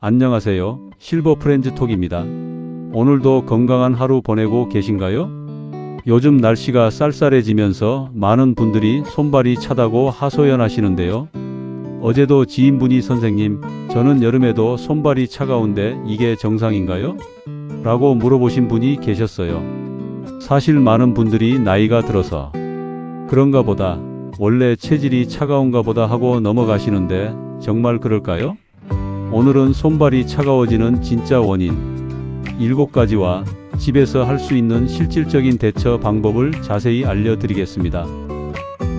안녕하세요. 실버 프렌즈 톡입니다. 오늘도 건강한 하루 보내고 계신가요? 요즘 날씨가 쌀쌀해지면서 많은 분들이 손발이 차다고 하소연하시는데요. 어제도 지인분이 선생님, 저는 여름에도 손발이 차가운데 이게 정상인가요? 라고 물어보신 분이 계셨어요. 사실 많은 분들이 나이가 들어서 그런가 보다, 원래 체질이 차가운가 보다 하고 넘어가시는데 정말 그럴까요? 오늘은 손발이 차가워지는 진짜 원인 7가지와 집에서 할 수 있는 실질적인 대처 방법을 자세히 알려드리겠습니다.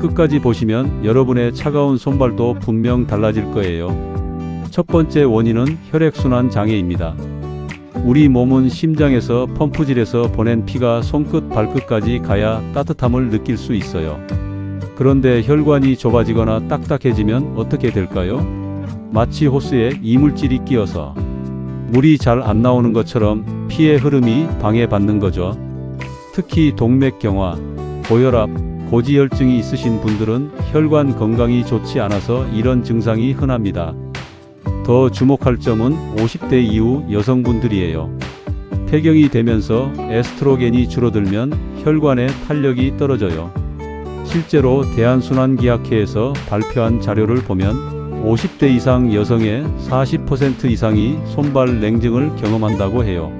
끝까지 보시면 여러분의 차가운 손발도 분명 달라질 거예요. 첫 번째 원인은 혈액순환 장애입니다. 우리 몸은 심장에서 펌프질해서 보낸 피가 손끝 발끝까지 가야 따뜻함을 느낄 수 있어요. 그런데 혈관이 좁아지거나 딱딱해지면 어떻게 될까요? 마치 호스에 이물질이 끼어서 물이 잘 안 나오는 것처럼 피의 흐름이 방해받는 거죠. 특히 동맥경화, 고혈압, 고지혈증이 있으신 분들은 혈관 건강이 좋지 않아서 이런 증상이 흔합니다. 더 주목할 점은 50대 이후 여성분들이에요. 폐경이 되면서 에스트로겐이 줄어들면 혈관의 탄력이 떨어져요. 실제로 대한순환기학회에서 발표한 자료를 보면 50대 이상 여성의 40% 이상이 손발 냉증을 경험한다고 해요.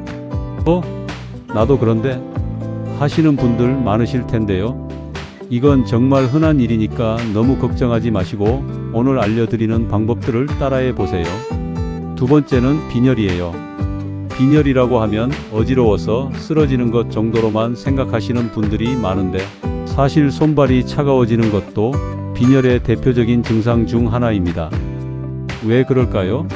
나도 그런데? 하시는 분들 많으실 텐데요. 이건 정말 흔한 일이니까 너무 걱정하지 마시고 오늘 알려드리는 방법들을 따라해 보세요. 두 번째는 빈혈이에요. 빈혈이라고 하면 어지러워서 쓰러지는 것 정도로만 생각하시는 분들이 많은데 사실 손발이 차가워지는 것도 빈혈의 대표적인 증상 중 하나입니다. 왜 그럴까요?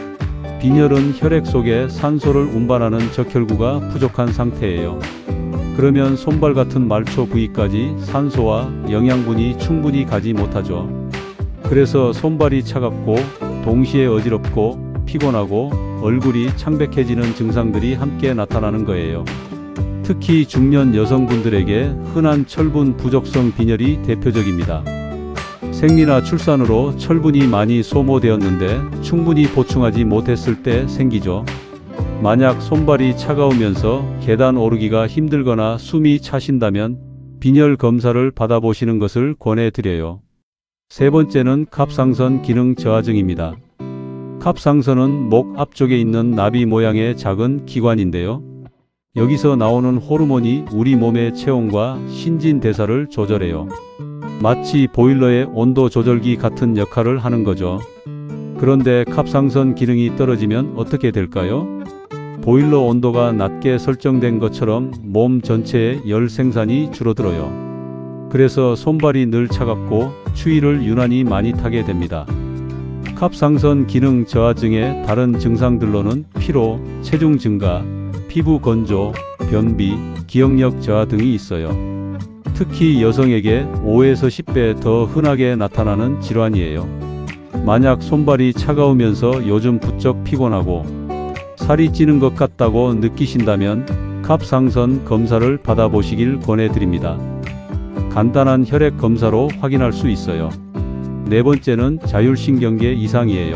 빈혈은 혈액 속에 산소를 운반하는 적혈구가 부족한 상태예요. 그러면 손발 같은 말초 부위까지 산소와 영양분이 충분히 가지 못하죠. 그래서 손발이 차갑고 동시에 어지럽고 피곤하고 얼굴이 창백해지는 증상들이 함께 나타나는 거예요. 특히 중년 여성분들에게 흔한 철분 부족성 빈혈이 대표적입니다. 생리나 출산으로 철분이 많이 소모되었는데 충분히 보충하지 못했을 때 생기죠. 만약 손발이 차가우면서 계단 오르기가 힘들거나 숨이 차신다면 빈혈 검사를 받아보시는 것을 권해드려요. 세 번째는 갑상선 기능 저하증입니다. 갑상선은 목 앞쪽에 있는 나비 모양의 작은 기관인데요. 여기서 나오는 호르몬이 우리 몸의 체온과 신진대사를 조절해요. 마치 보일러의 온도 조절기 같은 역할을 하는 거죠. 그런데 갑상선 기능이 떨어지면 어떻게 될까요? 보일러 온도가 낮게 설정된 것처럼 몸 전체의 열 생산이 줄어들어요. 그래서 손발이 늘 차갑고 추위를 유난히 많이 타게 됩니다. 갑상선 기능 저하증의 다른 증상들로는 피로, 체중 증가, 피부 건조, 변비, 기억력 저하 등이 있어요. 특히 여성에게 5에서 10배 더 흔하게 나타나는 질환이에요. 만약 손발이 차가우면서 요즘 부쩍 피곤하고 살이 찌는 것 같다고 느끼신다면 갑상선 검사를 받아보시길 권해드립니다. 간단한 혈액 검사로 확인할 수 있어요. 네 번째는 자율신경계 이상이에요.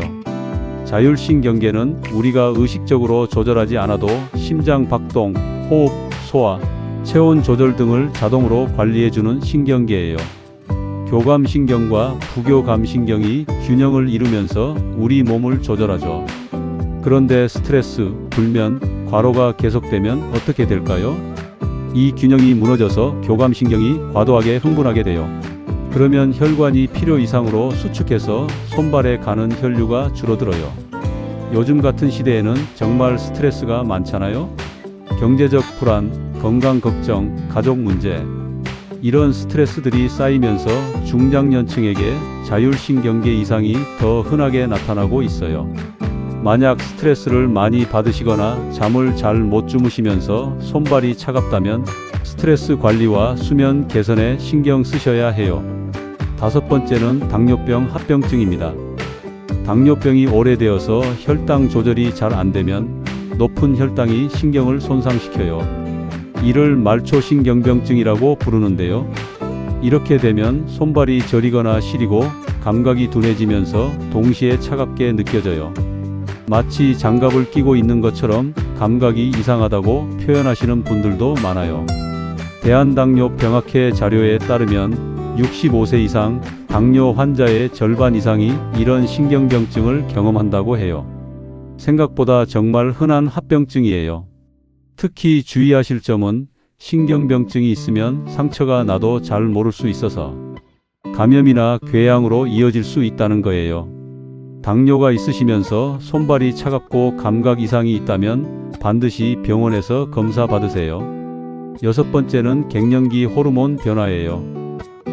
자율신경계는 우리가 의식적으로 조절하지 않아도 심장 박동, 호흡, 소화, 체온 조절 등을 자동으로 관리해주는 신경계예요. 교감신경과 부교감신경이 균형을 이루면서 우리 몸을 조절하죠. 그런데 스트레스, 불면, 과로가 계속되면 어떻게 될까요? 이 균형이 무너져서 교감신경이 과도하게 흥분하게 돼요. 그러면 혈관이 필요 이상으로 수축해서 손발에 가는 혈류가 줄어들어요. 요즘 같은 시대에는 정말 스트레스가 많잖아요? 경제적 불안, 건강 걱정, 가족 문제, 이런 스트레스들이 쌓이면서 중장년층에게 자율신경계 이상이 더 흔하게 나타나고 있어요. 만약 스트레스를 많이 받으시거나 잠을 잘 못 주무시면서 손발이 차갑다면 스트레스 관리와 수면 개선에 신경 쓰셔야 해요. 다섯 번째는 당뇨병 합병증입니다. 당뇨병이 오래되어서 혈당 조절이 잘 안 되면 높은 혈당이 신경을 손상시켜요. 이를 말초신경병증이라고 부르는데요. 이렇게 되면 손발이 저리거나 시리고 감각이 둔해지면서 동시에 차갑게 느껴져요. 마치 장갑을 끼고 있는 것처럼 감각이 이상하다고 표현하시는 분들도 많아요. 대한당뇨병학회 자료에 따르면 65세 이상 당뇨 환자의 절반 이상이 이런 신경병증을 경험한다고 해요. 생각보다 정말 흔한 합병증이에요. 특히 주의하실 점은 신경병증이 있으면 상처가 나도 잘 모를 수 있어서 감염이나 궤양으로 이어질 수 있다는 거예요. 당뇨가 있으시면서 손발이 차갑고 감각 이상이 있다면 반드시 병원에서 검사 받으세요. 6번째는 갱년기 호르몬 변화예요.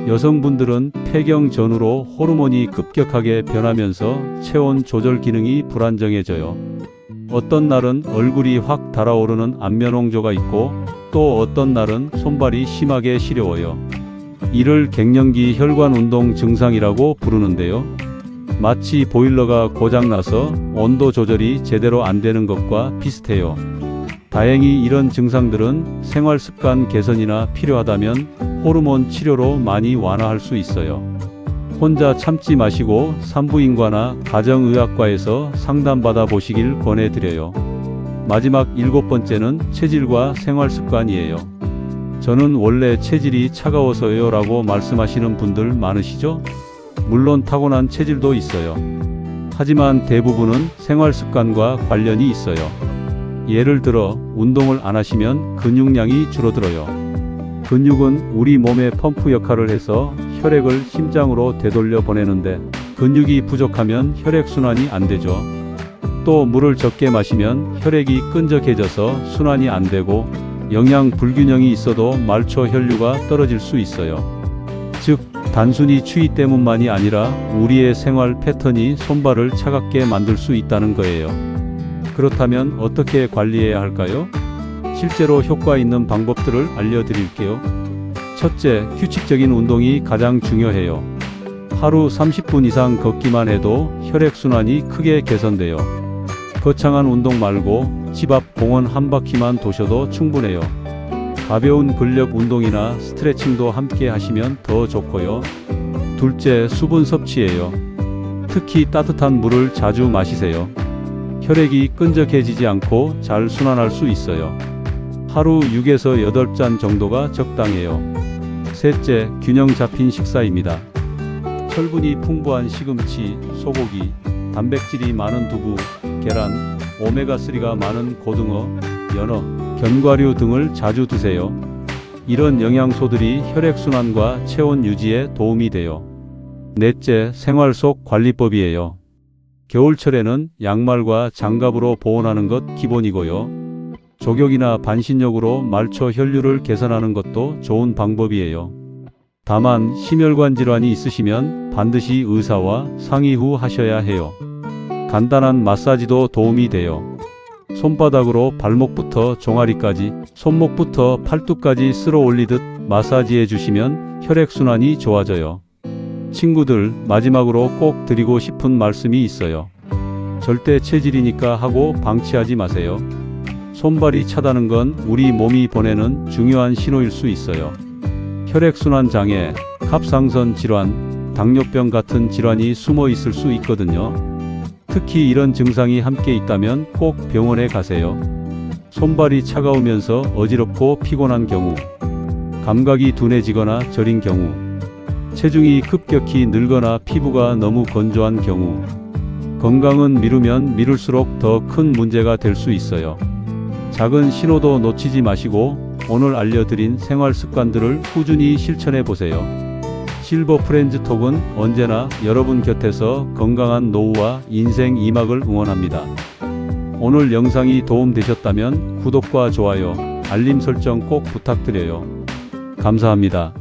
여성분들은 폐경 전후로 호르몬이 급격하게 변하면서 체온 조절 기능이 불안정해져요. 어떤 날은 얼굴이 확 달아오르는 안면홍조가 있고 또 어떤 날은 손발이 심하게 시려워요. 이를 갱년기 혈관 운동 증상이라고 부르는데요. 마치 보일러가 고장나서 온도 조절이 제대로 안 되는 것과 비슷해요. 다행히 이런 증상들은 생활 습관 개선이나 필요하다면 호르몬 치료로 많이 완화할 수 있어요. 혼자 참지 마시고 산부인과나 가정의학과에서 상담받아 보시길 권해드려요. 마지막 7번째는 체질과 생활 습관이에요. 저는 원래 체질이 차가워서요 라고 말씀하시는 분들 많으시죠? 물론 타고난 체질도 있어요. 하지만 대부분은 생활 습관과 관련이 있어요. 예를 들어 운동을 안 하시면 근육량이 줄어들어요. 근육은 우리 몸의 펌프 역할을 해서 혈액을 심장으로 되돌려 보내는데 근육이 부족하면 혈액순환이 안 되죠. 또 물을 적게 마시면 혈액이 끈적해져서 순환이 안 되고 영양 불균형이 있어도 말초 혈류가 떨어질 수 있어요. 즉 단순히 추위 때문만이 아니라 우리의 생활 패턴이 손발을 차갑게 만들 수 있다는 거예요. 그렇다면 어떻게 관리해야 할까요? 실제로 효과 있는 방법들을 알려드릴게요. 첫째, 휴식적인 운동이 가장 중요해요. 하루 30분 이상 걷기만 해도 혈액순환이 크게 개선돼요. 거창한 운동 말고 집 앞 공원 한 바퀴만 도셔도 충분해요. 가벼운 근력 운동이나 스트레칭도 함께 하시면 더 좋고요. 둘째, 수분 섭취예요. 특히 따뜻한 물을 자주 마시세요. 혈액이 끈적해지지 않고 잘 순환할 수 있어요. 하루 6에서 8잔 정도가 적당해요. 셋째, 균형 잡힌 식사입니다. 철분이 풍부한 시금치, 소고기, 단백질이 많은 두부, 계란, 오메가3가 많은 고등어, 연어, 견과류 등을 자주 드세요. 이런 영양소들이 혈액순환과 체온 유지에 도움이 돼요. 넷째, 생활 속 관리법이에요. 겨울철에는 양말과 장갑으로 보온하는 것 기본이고요. 족욕이나 반신욕으로 말초 혈류를 개선하는 것도 좋은 방법이에요. 다만 심혈관 질환이 있으시면 반드시 의사와 상의 후 하셔야 해요. 간단한 마사지도 도움이 돼요. 손바닥으로 발목부터 종아리까지, 손목부터 팔뚝까지 쓸어 올리듯 마사지해 주시면 혈액순환이 좋아져요. 친구들, 마지막으로 꼭 드리고 싶은 말씀이 있어요. 절대 체질이니까 하고 방치하지 마세요. 손발이 차다는 건 우리 몸이 보내는 중요한 신호일 수 있어요. 혈액순환 장애, 갑상선 질환, 당뇨병 같은 질환이 숨어 있을 수 있거든요. 특히 이런 증상이 함께 있다면 꼭 병원에 가세요. 손발이 차가우면서 어지럽고 피곤한 경우, 감각이 둔해지거나 저린 경우, 체중이 급격히 늘거나 피부가 너무 건조한 경우, 건강은 미루면 미룰수록 더 큰 문제가 될 수 있어요. 작은 신호도 놓치지 마시고 오늘 알려드린 생활 습관들을 꾸준히 실천해 보세요. 실버 프렌즈 톡은 언제나 여러분 곁에서 건강한 노후와 인생 2막을 응원합니다. 오늘 영상이 도움되셨다면 구독과 좋아요, 알림 설정 꼭 부탁드려요. 감사합니다.